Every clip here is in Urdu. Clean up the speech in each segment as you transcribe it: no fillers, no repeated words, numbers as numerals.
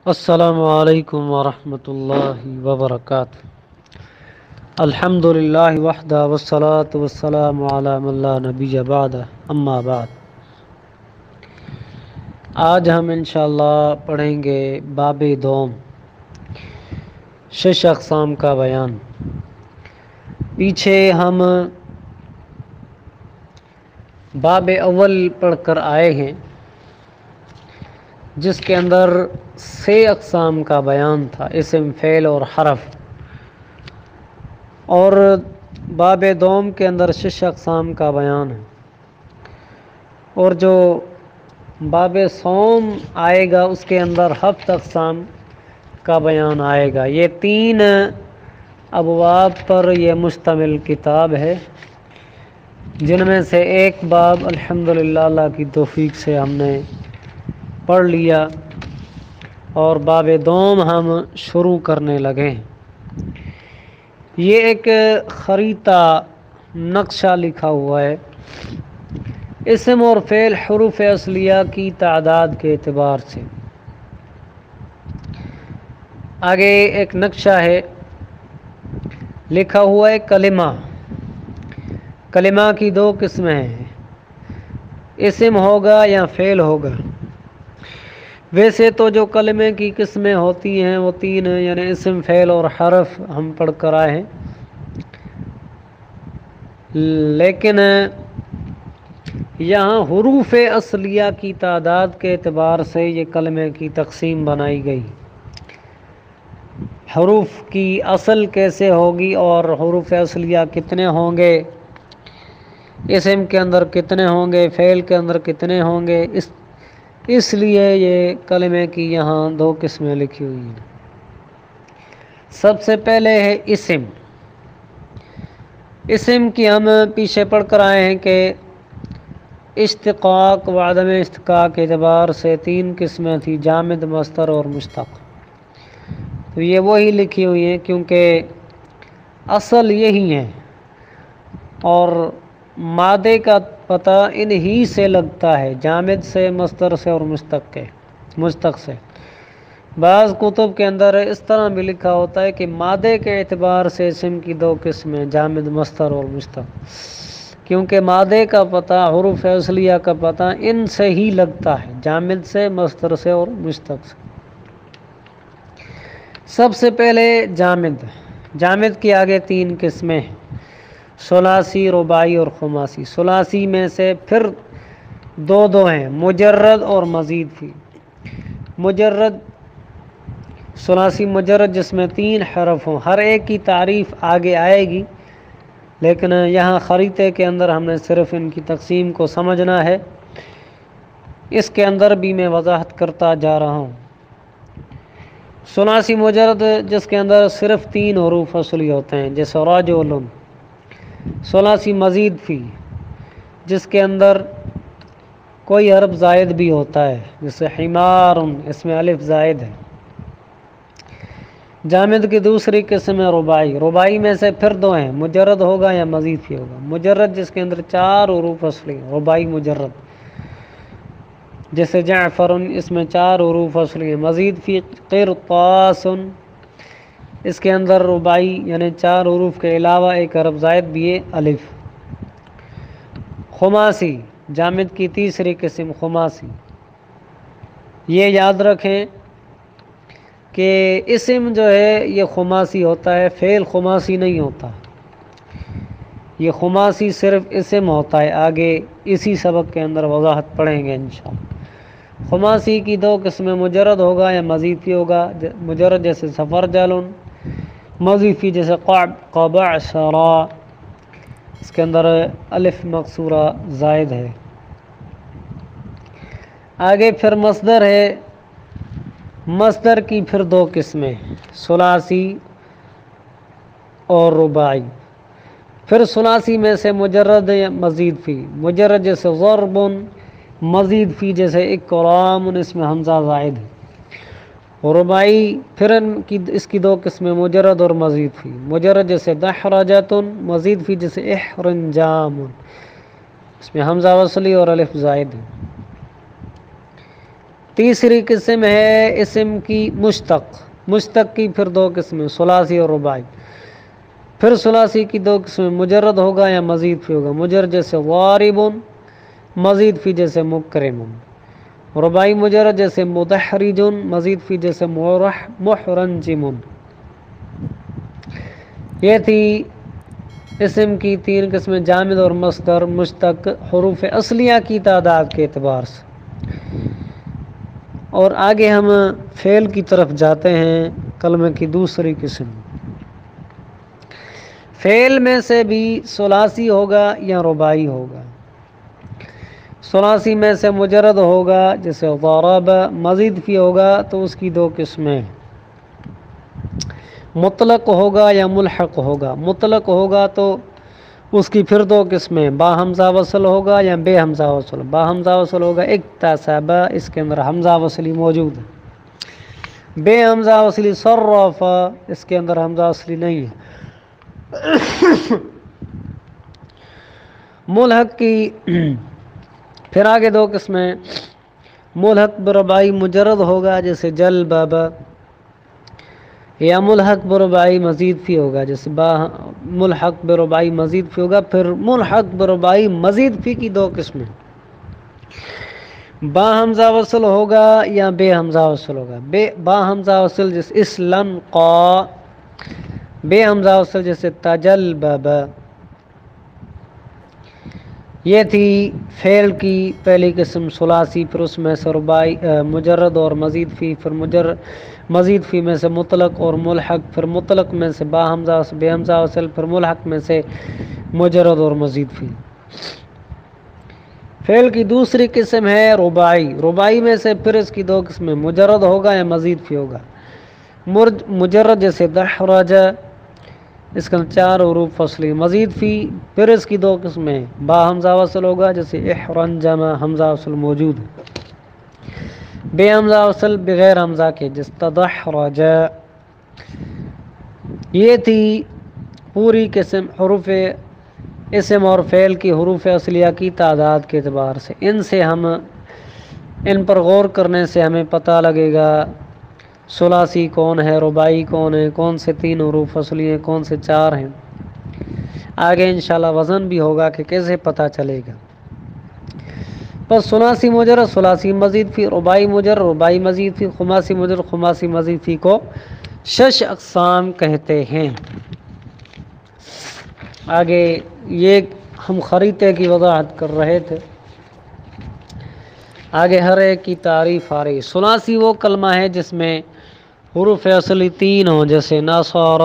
السلام علیکم ورحمۃ اللہ وبرکاتہ۔ الحمدللہ وحدہ والصلاة والسلام علی من لا نبی بعدہ، اما بعد۔ آج ہم انشاءاللہ پڑھیں گے باب دوم، 6 اقسام کا بیان۔ پیچھے ہم باب اول پڑھ کر آئے ہیں جس کے اندر 6 اقسام کا بیان تھا، اسم، فعل اور حرف، اور باب دوم کے اندر 6 اقسام کا بیان ہے، اور جو باب صوم آئے گا اس کے اندر 7 اقسام کا بیان آئے گا۔ یہ 3 ابواب پر یہ مشتمل کتاب ہے، جن میں سے ایک باب الحمدللہ اللہ کی توفیق سے ہم نے پڑھ لیا، اور باب دوم ہم شروع کرنے لگے ہیں۔ یہ ایک خریطہ نقشہ لکھا ہوا ہے، اسم اور فعل حروف اصلیہ کی تعداد کے اعتبار سے۔ آگے ایک نقشہ ہے، لکھا ہوا ہے کلمہ۔ کلمہ کی 2 قسمیں ہیں، اسم ہوگا یا فعل ہوگا۔ ویسے تو جو کلمے کی قسمیں ہوتی ہیں وہ 3 ہیں، یعنی اسم، فعل اور حرف ہم پڑھ کر آئے ہیں، لیکن یہاں حروف اصلیہ کی تعداد کے اعتبار سے یہ کلمے کی تقسیم بنائی گئی۔ حروف کی اصل کیسے ہوگی اور حروف اصلیہ کتنے ہوں گے، اسم کے اندر کتنے ہوں گے، فعل کے اندر کتنے ہوں گے، اس لیے یہ کلمے کی یہاں 2 قسمیں لکھی ہوئی ہیں۔ سب سے پہلے ہے اسم۔ اسم کی ہم پیچھے پڑھ کر آئے ہیں کہ اشتقاق و عدم اشتقاق کے اعتبار سے 3 قسمیں تھیں، جامد، مصدر اور مشتق۔ تو یہ وہی لکھی ہوئی ہیں کیونکہ اصل یہی ہیں، اور مادے کا پتہ انہی سے لگتا ہے، جامد سے، مصدر سے اور مشتق سے۔ بعض کتب کے اندر اس طرح بھی لکھا ہوتا ہے کہ مادے کے اعتبار سے اسم کی 2 قسمیں، جامد، مصدر اور مشتق، کیونکہ مادے کا پتہ، حروف اصلیہ کا پتہ ان سے ہی لگتا ہے، جامد سے، مصدر سے اور مشتق سے۔ سب سے پہلے جامد۔ جامد کی آگے 3 قسمیں ہیں، ثلاثی، رباعی اور خماسی۔ ثلاثی میں سے پھر 2 ہیں، مجرد اور مزید فی۔ مجرد، ثلاثی مجرد جس میں 3 حرف ہوں، ہر ایک کی تعریف آگے آئے گی، لیکن یہاں خریطے کے اندر ہم نے صرف ان کی تقسیم کو سمجھنا ہے، اس کے اندر بھی میں وضاحت کرتا جا رہا ہوں۔ ثلاثی مجرد جس کے اندر صرف 3 حروف اصلی ہوتے ہیں، جیسے رجل۔ ثلاثی مزید فی جس کے اندر کوئی حرف زائد بھی ہوتا ہے، جیسے حمار، اس میں الف زائد ہے۔ جامد کی دوسری قسم ہے رباعی۔ رباعی میں سے پھر 2 ہیں، مجرد ہوگا یا مزید فی ہوگا۔ مجرد جس کے اندر 4 حروف اصلی، رباعی مجرد، جیسے جعفر، اس میں 4 حروف اصلی ہیں۔ مزید فی قرطاس، اس کے اندر رباعی یعنی 4 حروف کے علاوہ ایک حرف زائد بھی ہے، الف۔ خماسی، جامد کی تیسری قسم خماسی۔ یہ یاد رکھیں کہ اسم جو ہے یہ خماسی ہوتا ہے، فعل خماسی نہیں ہوتا، یہ خماسی صرف اسم ہوتا ہے، آگے اسی سبق کے اندر وضاحت پڑھیں گے انشاءاللہ۔ خماسی کی 2 قسمیں، مجرد ہوگا یا مزید فی ہوگا۔ مجرد جیسے سفرجل، مزید فی جیسے قبعثرا، اس کے اندر الف مقصورہ زائد ہے۔ آگے پھر مصدر ہے۔ مصدر کی پھر 2 قسمیں، ثلاثی اور رباعی۔ پھر ثلاثی میں سے مجرد یا مزید فی۔ مجرد جیسے ضرب، مزید فی جیسے اکرام، اس میں حمزہ زائد ہے۔ رباعی پھر اس کی 2 قسمیں، مجرد اور مزید فی۔ مجرد جیسے دحرجۃ، مزید فی جیسے احرنجام، اس میں حمزہ وصلی اور الف زائد ہے۔ تیسری قسم ہے اسم کی مشتق، مشتق کی پھر دو قسمیں ثلاثی اور رباعی۔ پھر ثلاثی کی دو قسمیں مجرد ہوگا یا مزید فی ہوگا، مجرد جیسے ضارب، مزید فی جیسے مکرم، رباعی مجرد جیسے مدحرج، مزید فی جیسے محرنجم۔ یہ تھی اسم کی تین قسمیں، جامد اور مصدر، مشتق، حروف اصلیہ کی تعداد کے اعتبار سے۔ اور آگے ہم فعل کی طرف جاتے ہیں، کلمے کی دوسری قسم۔ فعل میں سے بھی ثلاثی ہوگا یا رباعی ہوگا۔ ثلاثی میں سے مجرد ہوگا جیسے ضرب، مزید فی ہوگا تو اس کی دو قسمیں، مطلق ہوگا یا ملحق ہوگا۔ مطلق ہوگا تو اس کی پھر دو قسمیں، با حمزہ وصل ہوگا یا بے حمزہ وصل۔ با حمزہ وصل ہوگا اکتسب، اس کے اندر حمزہ وصلی موجود ہے۔ بے حمزہ وصلی صرف، اس کے اندر حمزہ وصلی نہیں ہے۔ ملحق کی پھر آگے دو قسمیں، ملحق بربائی مجرد ہوگا جیسے جلبب، یا ملحق بربائی مزید فی ہوگا جیسے ملحق بربائی مزید فی ہوگا۔ پھر ملحق بربائی مزید فی کی دو قسمیں، با حمزہ وصل ہوگا یا بے حمزہ وصل ہوگا۔ با حمزہ وصل جیسے اسلنقا، بے حمزہ وصل جیسے تجلبب۔ یہ تھی فعل کی پہلی قسم ثلاثی، پھر اس میں سے رباعی مجرد اور مزید فی، پھر مزید فی میں سے مطلق اور ملحق، پھر مطلق میں سے با حمزہ بے حمزہ وصل، پھر ملحق میں سے مجرد اور مزید فی۔ فعل کی دوسری قسم ہے رباعی۔ رباعی میں سے پھر اس کی دو قسمیں، مجرد ہوگا یا مزید فی ہوگا۔ مجرد جیسے دحرج، اس کا چار حروف فصلی، مزید فی پھر اس کی دو قسمیں، با حمزہ وصل ہوگا جیسے احرنجم، حمزہ وصل موجود ہے۔ بے حمزہ وصل بغیر حمزہ کے جس تدحرج۔ یہ تھی پوری قسم حروف اسم اور فعل کی حروف اصلیہ کی تعداد کے اعتبار سے۔ ان پر غور کرنے سے ہمیں پتہ لگے گا ثلاثی کون ہے، رباعی کون ہے، کون سے تین حروف اصلی ہیں، کون سے چار ہیں۔ آگے انشاءاللہ وزن بھی ہوگا کہ کیسے پتہ چلے گا۔ بس ثلاثی مجرد، ثلاثی مزید فی، رباعی مجرد، رباعی مزید فی، خماسی مجرد، خماسی مزید فی کو 6 اقسام کہتے ہیں۔ آگے یہ ہم خریطے کی وضاحت کر رہے تھے، آگے ہر ایک کی تعریف آ رہی۔ ثلاثی وہ کلمہ ہے جس میں حروف اصلی تین ہوں، جیسے نصر،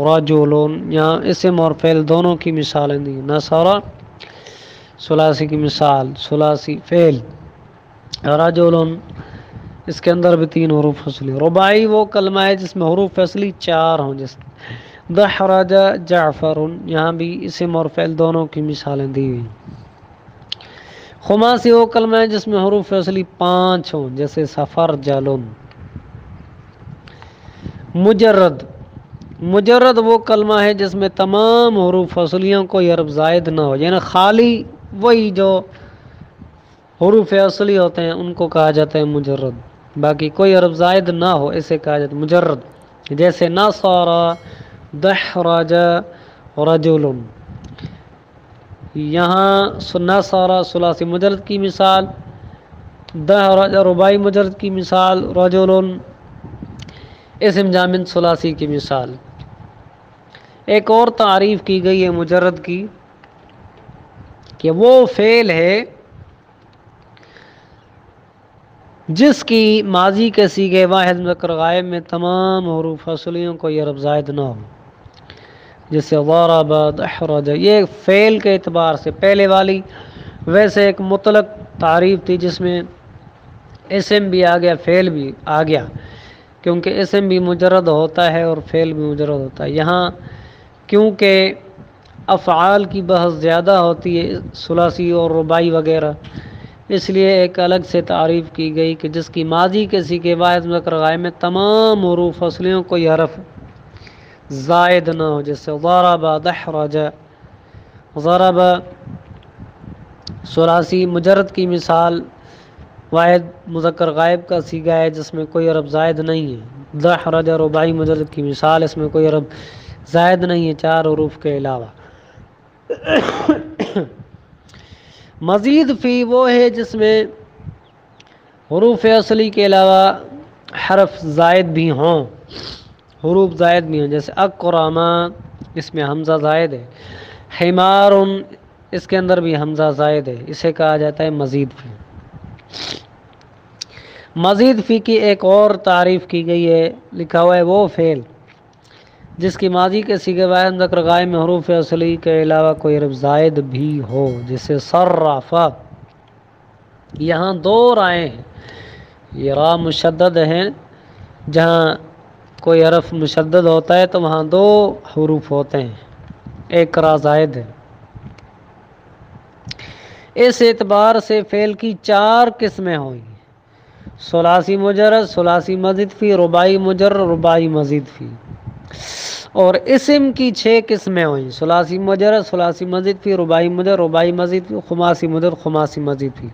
رجل، یہاں اسم اور فعل دونوں کی مثالیں دی۔ نصر ثلاثی کی مثال، ثلاثی فعل، رجل اس کے اندر بھی تین حروف اصلی۔ رباعی وہ کلمہ ہے جس میں حروف اصلی چار ہوں، جیسے دحرج، جعفر، یہاں بھی اسم اور فعل دونوں کی مثالیں دی ہوئی۔ خماسی وہ کلمہ ہے جس میں حروف اصلی 5 ہوں، جیسے سفرجل۔ مجرد وہ کلمہ ہے جس میں تمام حروف اصلیوں کو حرف زائد نہ ہو، یعنی خالی وہی جو حروف اصلی ہوتے ہیں ان کو کہا جاتا ہے مجرد، باقی کوئی حرف زائد نہ ہو اسے کہا جاتا ہے مجرد، جیسے نصر، دحرج، رجل۔ یہاں نصر ثلاثی مجرد کی مثال، دحرج رباعی مجرد کی مثال، رجل اسم جامد ثلاثی کی مثال۔ ایک اور تعریف کی گئی ہے مجرد کی کہ وہ فعل ہے جس کی ماضی کے صیغے واحد مذکر غائب میں تمام حروف اصلیوں کو حرف زائد نہ ہو، جیسے ضرب، دحرج۔ یہ فعل کے اعتبار سے پہلے والی ویسے ایک مطلق تعریف تھی جس میں اسم بھی آ گیا، فعل بھی آ گیا، کیونکہ اسم بھی مجرد ہوتا ہے اور فعل بھی مجرد ہوتا ہے۔ یہاں کیونکہ افعال کی بحث زیادہ ہوتی ہے ثلاثی اور رباعی وغیرہ، اس لیے ایک الگ سے تعریف کی گئی کہ جس کی ماضی کے صیغے واحد مذکر غائب میں تمام حروف اصلیوں کو یہ حرف زائد نہ ہو، جیسے ضرب، دحرج۔ ضرب ثلاثی مجرد کی مثال، واحد مذکر غائب کا صیغہ ہے جس میں کوئی حرف زائد نہیں ہے. دحرج رباعی مجرد کی مثال، اس میں کوئی حرف زائد نہیں ہے 4 حروف کے علاوہ. مزید فی وہ ہے جس میں حروف اصلی کے علاوہ حرف زائد بھی ہوں، حروف زائد بھی ہوں، جیسے اکرما اس میں حمزہ زائد ہے، حمار اس کے اندر بھی حمزہ زائد ہے، اسے کہا جاتا ہے مزید فی. مزید فی کی ایک اور تعریف کی گئی ہے، لکھا ہوا ہے وہ فعل جس کی ماضی کے صیغے واحد مذکر غائب میں حروف اصلی کے علاوہ کوئی حرف زائد بھی ہو، جیسے صرف. یہاں 2 رائیں ہیں، یہ را مشدد ہیں، جہاں کوئی حرف مشدد ہوتا ہے تو وہاں 2 حروف ہوتے ہیں، ایک را زائد ہے. اس اعتبار سے فعل کی 4 قسمیں ہوئی: ثلاثی مجرد، ثلاثی مزید فی، رباعی مجرد، رباعی مزید فی. اور اسم کی 6 قسمیں ہوئیں: ثلاثی مجرد، ثلاثی مزید فی، رباعی مجرد، رباعی مزید فی، خماسی مجرد، خماسی مزید فی.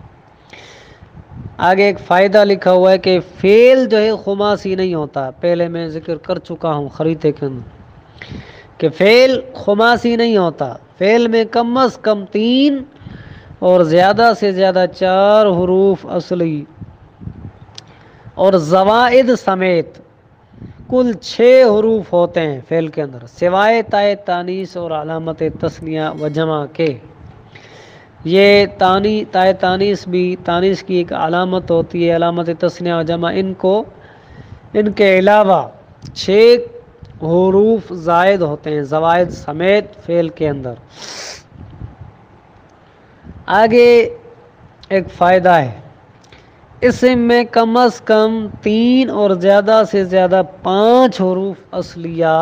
آگے ایک فائدہ لکھا ہوا ہے کہ فعل جو ہے خماسی نہیں ہوتا، پہلے میں ذکر کر چکا ہوں خریطے کے اندر کہ فعل خماسی نہیں ہوتا، فعل میں کم از کم 3 اور زیادہ سے زیادہ 4 حروف اصلی اور زوائد سمیت کل 6 حروف ہوتے ہیں فعل کے اندر، سوائے تائے تانیث اور علامت تثنیہ و جمع کے. یہ تائے تانیث بھی تانیث کی ایک علامت ہوتی ہے، علامت تثنیہ و جمع، ان کے علاوہ 6 حروف زائد ہوتے ہیں زوائد سمیت فعل کے اندر. آگے ایک فائدہ ہے، اسم میں کم از کم 3 اور زیادہ سے زیادہ 5 حروف اصلیہ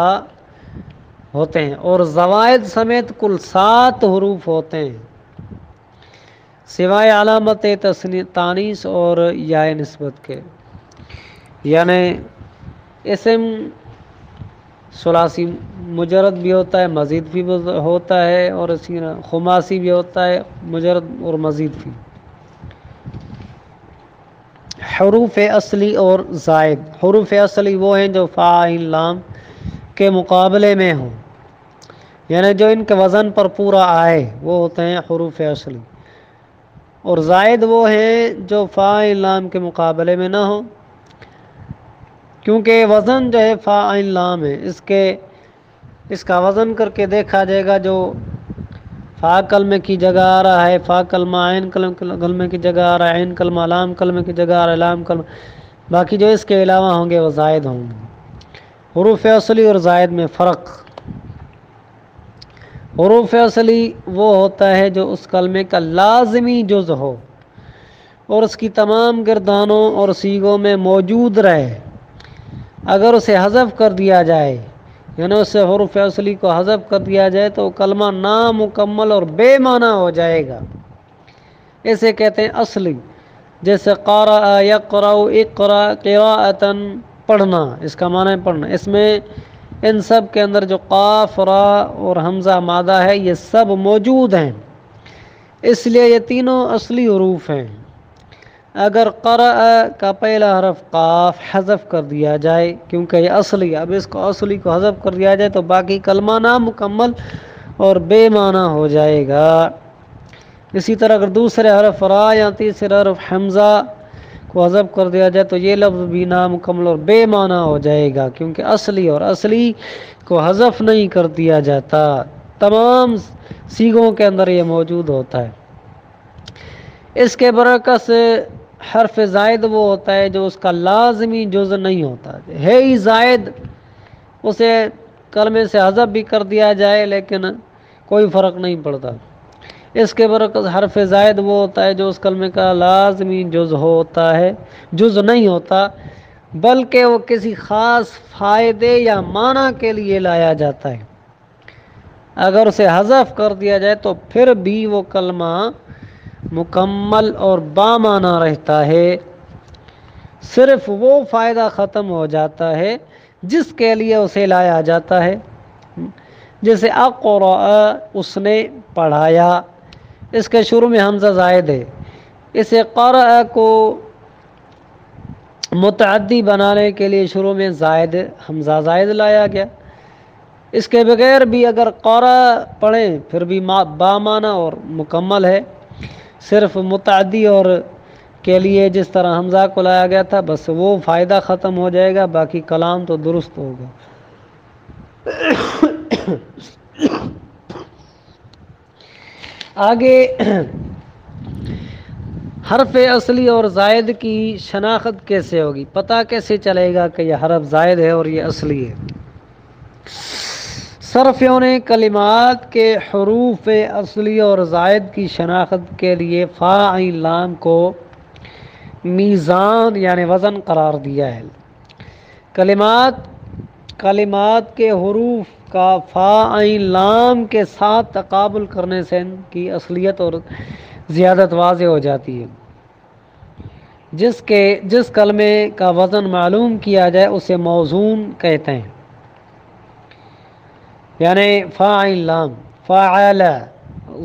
ہوتے ہیں اور زوائد سمیت کل 7 حروف ہوتے ہیں سوائے علامت تانیث اور یا نسبت کے. یعنی اسم ثلاثی مجرد بھی ہوتا ہے، مزید بھی ہوتا ہے، اور اسی طرح خماسی بھی ہوتا ہے، مجرد اور مزید بھی. حروف اصلی اور زائد. حروف اصلی وہ ہیں جو فا عین لام کے مقابلے میں ہوں، یعنی جو ان کے وزن پر پورا آئے وہ ہوتے ہیں حروف اصلی. اور زائد وہ ہیں جو فا عین لام کے مقابلے میں نہ ہوں، کیونکہ وزن جو ہے فا عین لام ہے، اس کا وزن کر کے دیکھا جائے گا، جو فا کلمے کی جگہ آ رہا ہے فا کلمہ، عین کلمے کی جگہ آ رہا ہے عین کلمہ، لام کلمے کی جگہ آ رہا ہے لام کلمہ، باقی جو اس کے علاوہ ہوں گے وہ زائد ہوں گے. حروف اصلی اور زائد میں فرق. حروف اصلی وہ ہوتا ہے جو اس کلمے کا لازمی جز ہو اور اس کی تمام گردانوں اور صیغوں میں موجود رہے. اگر اسے حذف کر دیا جائے، یعنی اس سے حروف اصلی کو حذف کر دیا جائے تو کلمہ نامکمل اور بے معنی ہو جائے گا، اسے کہتے ہیں اصلی. جیسے قرأ یقرأ، اقرأ قراءۃ پڑھنا، اس کا معنی ہے پڑھنا. اس میں ان سب کے اندر جو قاف، را اور حمزہ مادہ ہے یہ سب موجود ہیں، اس لیے یہ تینوں اصلی حروف ہیں. اگر قرأ کا پہلا حرف قاف حذف کر دیا جائے کیونکہ یہ اصلی، اب اس کو اصلی کو حذف کر دیا جائے تو باقی کلمہ نامکمل اور بے معنی ہو جائے گا. اسی طرح اگر دوسرے حرف را یا تیسرے حرف حمزہ کو حذف کر دیا جائے تو یہ لفظ بھی نامکمل اور بے معنی ہو جائے گا، کیونکہ اصلی اور اصلی کو حذف نہیں کر دیا جاتا، تمام صیغوں کے اندر یہ موجود ہوتا ہے. اس کے برعکس حرف زائد وہ ہوتا ہے جو اس کا لازمی جز نہیں ہوتا، ہے ہی زائد، اسے کلمے سے حذف بھی کر دیا جائے لیکن کوئی فرق نہیں پڑتا. اس کے برعکس حرف زائد وہ ہوتا ہے جو اس کلمے کا لازمی جز ہوتا ہے، جز نہیں ہوتا، بلکہ وہ کسی خاص فائدے یا معنی کے لیے لایا جاتا ہے. اگر اسے حذف کر دیا جائے تو پھر بھی وہ کلمہ مکمل اور بامعنی رہتا ہے، صرف وہ فائدہ ختم ہو جاتا ہے جس کے لیے اسے لایا جاتا ہے. جیسے اقرأ اس نے پڑھایا، اس کے شروع میں حمزہ زائد ہے، اسے قرأ کو متعدی بنانے کے لیے شروع میں زائد حمزہ زائد لایا گیا۔ اس کے بغیر بھی اگر قارا پڑھیں پھر بھی با معنی اور مکمل ہے، صرف متعدی اور کے لیے جس طرح حمزہ کو لایا گیا تھا بس وہ فائدہ ختم ہو جائے گا، باقی کلام تو درست ہوگا۔ آگے حرف اصلی اور زائد کی شناخت کیسے ہوگی، پتہ کیسے چلے گا کہ یہ حرف زائد ہے اور یہ اصلی ہے؟ صرفیوں نے کلمات کے حروف اصلی اور زائد کی شناخت کے لیے فا عین لام کو میزان یعنی وزن قرار دیا ہے۔ کلمات کے حروف کا فا عین لام کے ساتھ تقابل کرنے سے ان کی اصلیت اور زیادت واضح ہو جاتی ہے۔ جس کلمے کا وزن معلوم کیا جائے اسے موزون کہتے ہیں، یعنی فا عین لام، فاعل،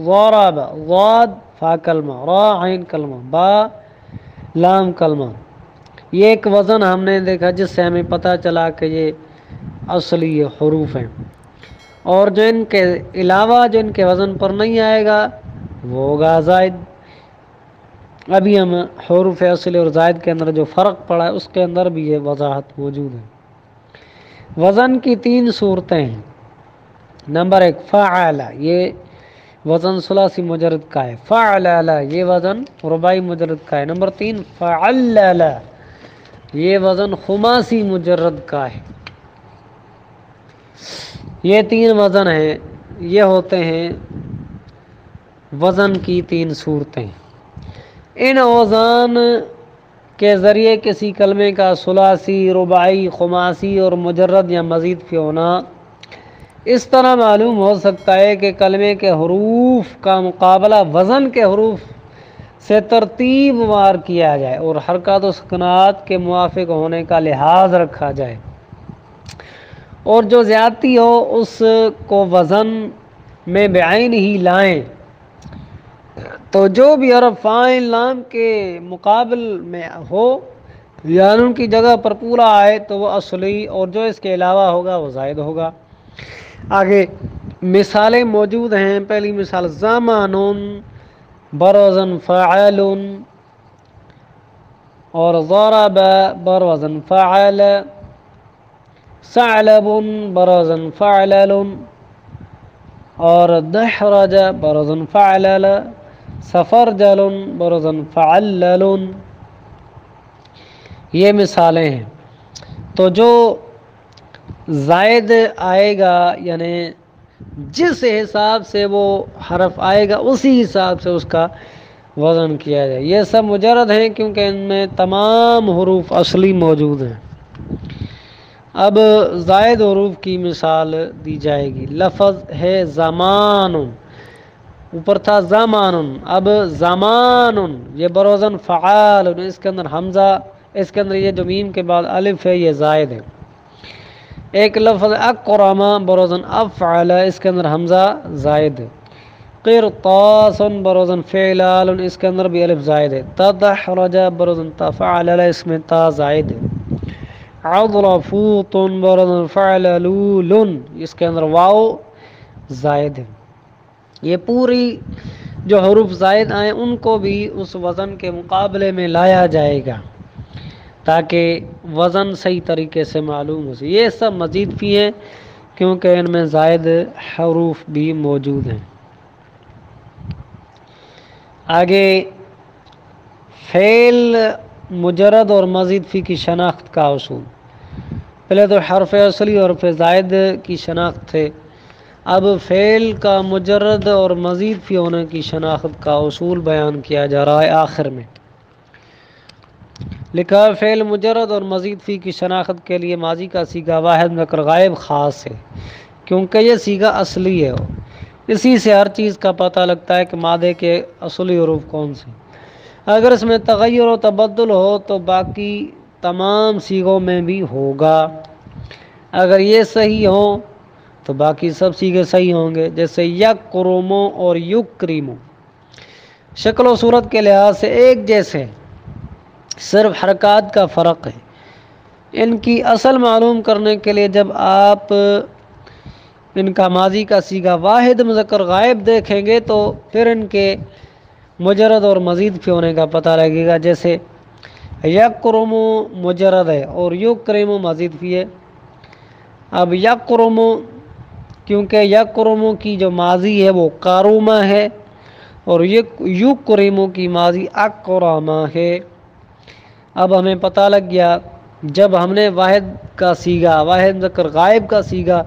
ضرب، ضاد فا کلمہ، را عین کلمہ، با لام کلمہ۔ یہ ایک وزن ہم نے دیکھا جس سے ہمیں پتہ چلا کہ یہ اصلی حروف ہیں، اور جو ان کے علاوہ جو ان کے وزن پر نہیں آئے گا وہ ہوگا زائد۔ ابھی ہم حروف اصلی اور زائد کے اندر جو فرق پڑا ہے اس کے اندر بھی یہ وضاحت موجود ہے۔ وزن کی 3 صورتیں ہیں۔ نمبر 1 فعل، یہ وزن ثلاثی مجرد کا ہے، فعلل یہ وزن رباعی مجرد کا ہے۔ نمبر 3 فعلل، یہ وزن خماسی مجرد کا ہے۔ یہ 3 وزن ہیں، یہ ہوتے ہیں وزن کی 3 صورتیں۔ ان اوزان کے ذریعے کسی کلمے کا ثلاثی، رباعی، خماسی اور مجرد یا مزید فی ہونا اس طرح معلوم ہو سکتا ہے کہ کلمے کے حروف کا مقابلہ وزن کے حروف سے ترتیب وار کیا جائے اور حرکات و سکنات کے موافق ہونے کا لحاظ رکھا جائے، اور جو زیادتی ہو اس کو وزن میں بعین ہی لائیں۔ تو جو بھی حرف فا عین لام کے مقابل میں ہو یعنی ان کی جگہ پر پورا آئے تو وہ اصلی، اور جو اس کے علاوہ ہوگا وہ زائد ہوگا۔ آگے مثالیں موجود ہیں۔ پہلی مثال زمان بروزن فاعل، اور ضرب بروزن فاعل، ثعلب بروزن فعلل، اور دحرج بروزن فعلل، سفرجل بروزن فعلل۔ یہ مثالیں ہیں۔ تو جو زائد آئے گا یعنی جس حساب سے وہ حرف آئے گا اسی حساب سے اس کا وزن کیا جائے۔ یہ سب مجرد ہیں کیونکہ ان میں تمام حروف اصلی موجود ہیں۔ اب زائد حروف کی مثال دی جائے گی۔ لفظ ہے زمان، اوپر تھا زمان، اب زمان یہ بروزن فعال، اس کے اندر حمزہ، اس کے اندر یہ جو میم کے بعد الف ہے یہ زائد ہے۔ ایک لفظ اکرم بروزن افعل، اس کے اندر حمزہ زائد ہے۔ قرطاس بروزن فعلال، اس کے اندر بھی الف زائد ہے۔ تدحرج بروزن تفعلل، اس میں تا زائد ہے۔ عضرفوط بروزن فعللول، اس کے اندر واو زائد ہے۔ یہ پوری جو حروف زائد آئیں ان کو بھی اس وزن کے مقابلے میں لایا جائے گا تاکہ وزن صحیح طریقے سے معلوم ہو سکے۔ یہ سب مزید فی ہیں کیونکہ ان میں زائد حروف بھی موجود ہیں۔ آگے فعل مجرد اور مزید فی کی شناخت کا اصول۔ پہلے تو حرف اصلی اور حرف زائد کی شناخت تھے، اب فعل کا مجرد اور مزید فی ہونے کی شناخت کا اصول بیان کیا جا رہا ہے آخر میں۔ لکھا فعل مجرد اور مزید فی کی شناخت کے لیے ماضی کا صیغہ واحد مگر غائب خاص ہے کیونکہ یہ صیغہ اصلی ہے، اسی سے ہر چیز کا پتہ لگتا ہے کہ مادے کے اصلی حروف کون سے۔ اگر اس میں تغیر و تبدل ہو تو باقی تمام صیغوں میں بھی ہوگا، اگر یہ صحیح ہو تو باقی سب صیغے صحیح ہوں گے، جیسے یکرمو اور یکریمو شکل و صورت کے لحاظ سے ایک جیسے، صرف حرکات کا فرق ہے۔ ان کی اصل معلوم کرنے کے لیے جب آپ ان کا ماضی کا صیغہ واحد مذکر غائب دیکھیں گے تو پھر ان کے مجرد اور مزید فی ہونے کا پتہ لگے گا۔ جیسے یکرم مجرد ہے اور یکرم مزید فی ہے۔ اب یکرم، کیونکہ یکرم کی جو ماضی ہے وہ کارومہ ہے اور یکرم کی ماضی اکرامہ ہے۔ اب ہمیں پتہ لگ گیا جب ہم نے واحد کا صیغہ، واحد مذکر غائب کا صیغہ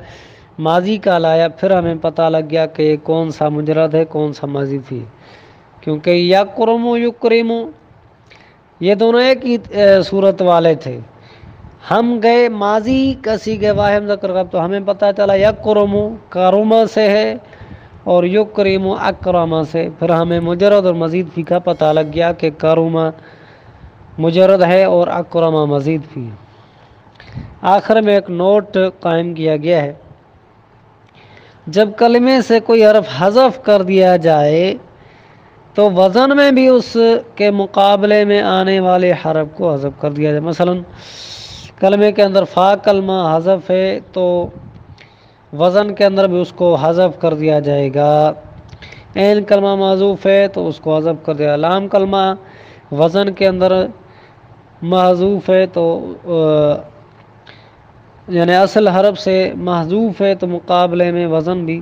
ماضی کا لایا، پھر ہمیں پتہ لگ گیا کہ کون سا مجرد ہے کون سا ماضی فی ہے، کیونکہ یکرم و یکرم یہ دونوں ایک ہی صورت والے تھے۔ ہم گئے ماضی کا صیغہ واحد مذکر غائب تو ہمیں پتہ چلا یکرم کارما سے ہے اور یکرم اکرامہ سے، پھر ہمیں مجرد اور مزید فی کا پتہ لگ گیا کہ کارما مجرد ہے اور اکرامہ مزید فی ہے۔ آخر میں ایک نوٹ قائم کیا گیا ہے، جب کلمے سے کوئی حرف حذف کر دیا جائے تو وزن میں بھی اس کے مقابلے میں آنے والے حرف کو حذف کر دیا جائے۔ مثلا کلمے کے اندر فا کلمہ حذف ہے تو وزن کے اندر بھی اس کو حذف کر دیا جائے گا۔ عین کلمہ معذوف ہے تو اس کو حذف کر دیا۔ لام کلمہ وزن کے اندر محذوف ہے تو یعنی اصل حرف سے محذوف ہے تو مقابلے میں وزن بھی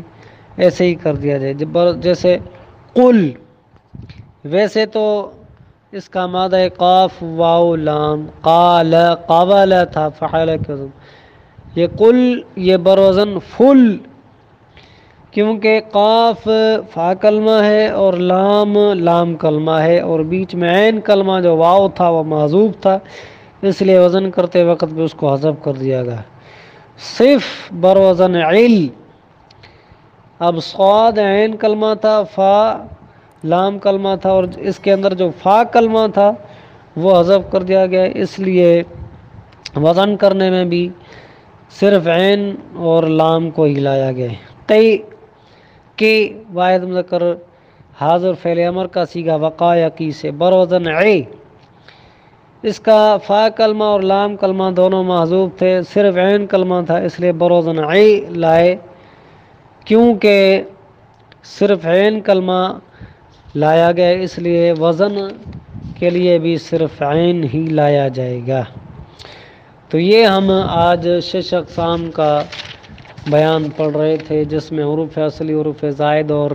ایسے ہی کر دیا جائے۔ جیسے قل، ویسے تو اس کا مادہ قاف واو لام، قال قابل تھا فعل کے وزن، یہ قل یہ بروزن فل، کیونکہ قاف فا کلمہ ہے اور لام کلمہ ہے اور بیچ میں عین کلمہ جو واو تھا وہ محذوف تھا، اس لیے وزن کرتے وقت بھی اس کو حذف کر دیا گیا۔ صف بروزن عل، اب صاد عین کلمہ تھا، فا لام کلمہ تھا اور اس کے اندر جو فا کلمہ تھا وہ حذف کر دیا گیا، اس لیے وزن کرنے میں بھی صرف عین اور لام کو ہی لایا گیا ہے۔ قی کے واحد مذکر حاضر فعل امر کا صیغہ وقایا کی سے بروزن عی، اس کا فا کلمہ اور لام کلمہ دونوں محذوف تھے، صرف عین کلمہ تھا، اس لیے بروزن عی لائے، کیونکہ صرف عین کلمہ لایا گیا اس لیے وزن کے لیے بھی صرف عین ہی لایا جائے گا۔ تو یہ ہم آج 6 اقسام کا بیان پڑھ رہے تھے، جس میں حروف اصلی، حروف زائد اور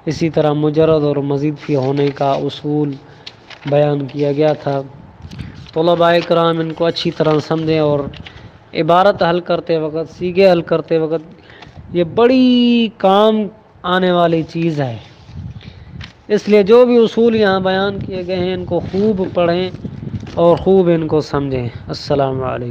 اسی طرح مجرد اور مزید فی ہونے کا اصول بیان کیا گیا تھا۔ طلباء کرام ان کو اچھی طرح سمجھیں اور عبارت حل کرتے وقت، صیغے حل کرتے وقت یہ بڑی کام آنے والی چیز ہے، اس لیے جو بھی اصول یہاں بیان کیے گئے ہیں ان کو خوب پڑھیں اور خوب ان کو سمجھیں۔ السلام علیکم۔